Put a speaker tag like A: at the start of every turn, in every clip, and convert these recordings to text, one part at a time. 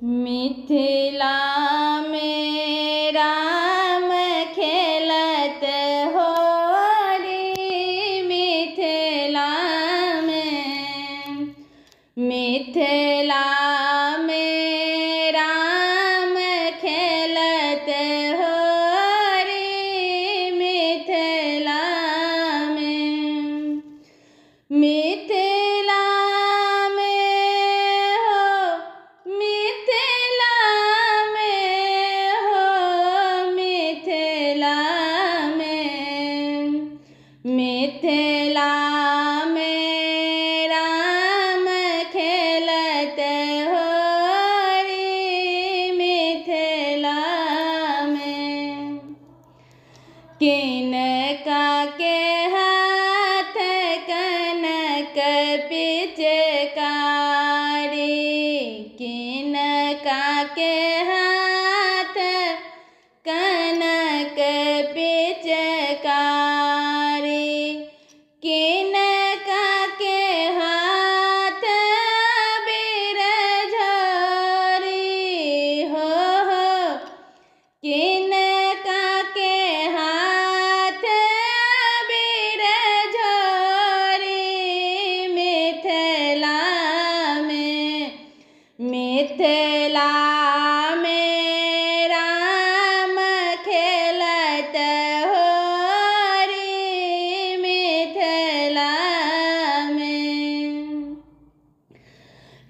A: मिथिला में राम खेलत होरी, मिथिला में राम खेलत होरी, मिथिला में राम खेलत होरी, मिथिला में किनका के हाथ कनक पिचकारी, किनका के हाथ कनक पिचकारी, किनका के हाथ बिरझोरी हो, किनका के हाथ बिरझोरी, मिथिला में राम खेलत होरी, मिथिला में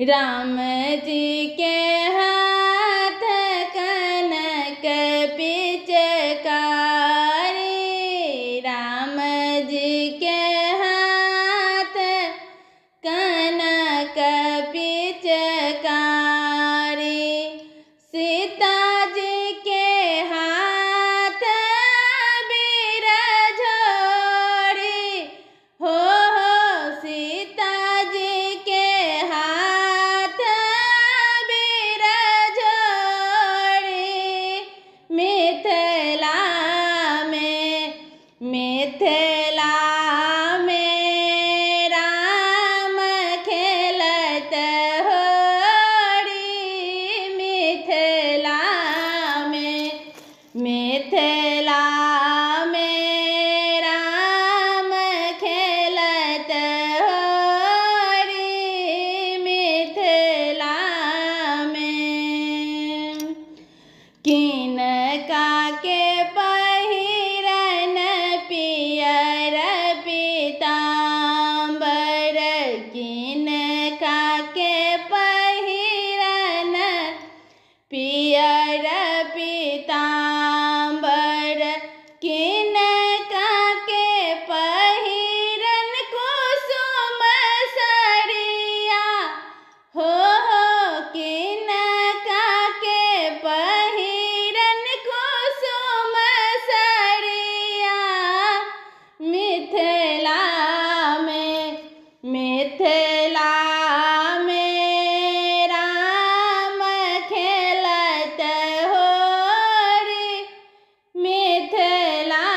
A: राम जी के हाथ कनक पिचकारी, राम जी के हाथ कनक पिचकारी, सीता जी के हाथ बिरझोरी हो, सीता जी के हाथ बिरझोरी, मिथिला में राम खेलत होरी, मिथिला में राम खेलत होरी, मिथिला में किनका के पहिरन पियर पीताम्बर, किनका के पहिरन पियर पीताम्बर, किनका के पहिरन कुसुम सरिया हो, किनका के पहिरन कुसुम सरिया, मिथिला में राम खेलत होरी, मिथिला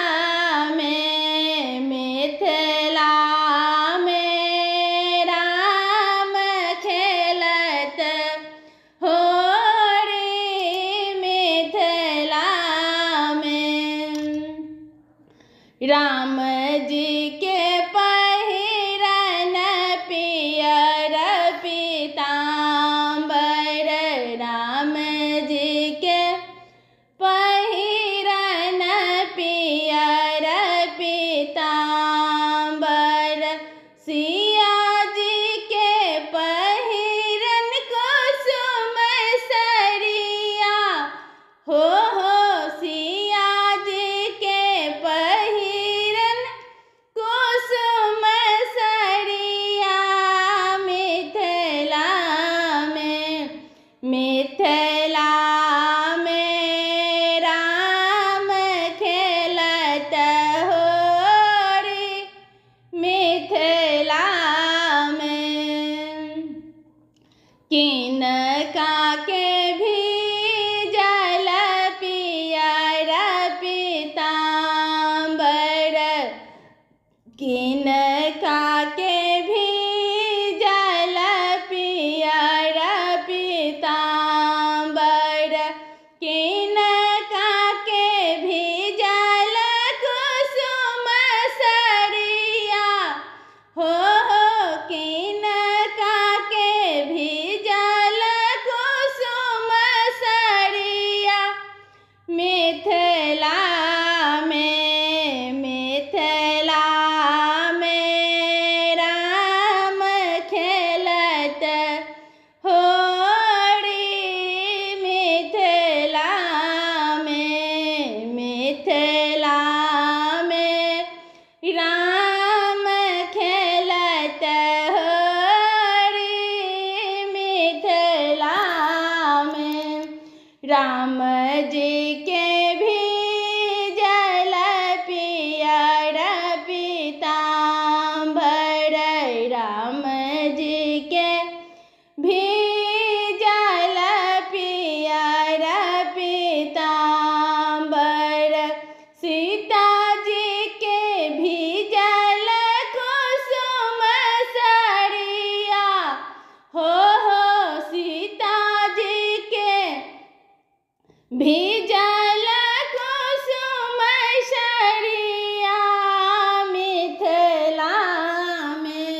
A: में राम खेलत होरी, मिथिला में राम जी के पहिरन पियर पीताम्बर, राम जी के पहिरन पियर पीताम्बर, सिया जी के पहिरन कुसुम सरिया हो, सिया जी के पहिरन कुसुम सरिया, मिथिला में राम खेलत होरी, मिथिला में किनका के भी जल पियर पीताम्बर, किनका के भी जल पियर पीताम्बर, राम जी के भी जल पियर पीताम्बर, राम जी के भी जल पियर पीताम्बर, सीता जी के भी जल कुसुम सरिया हो, सीता जी के भी जल कुसुम सरिया, मिथिला में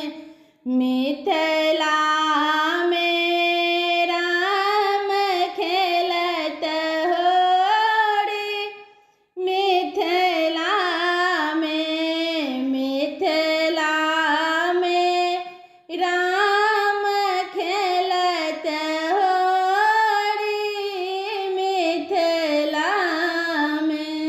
A: राम खेलत होरी, मिथिला में राम खेलत होरी, मिथिला में।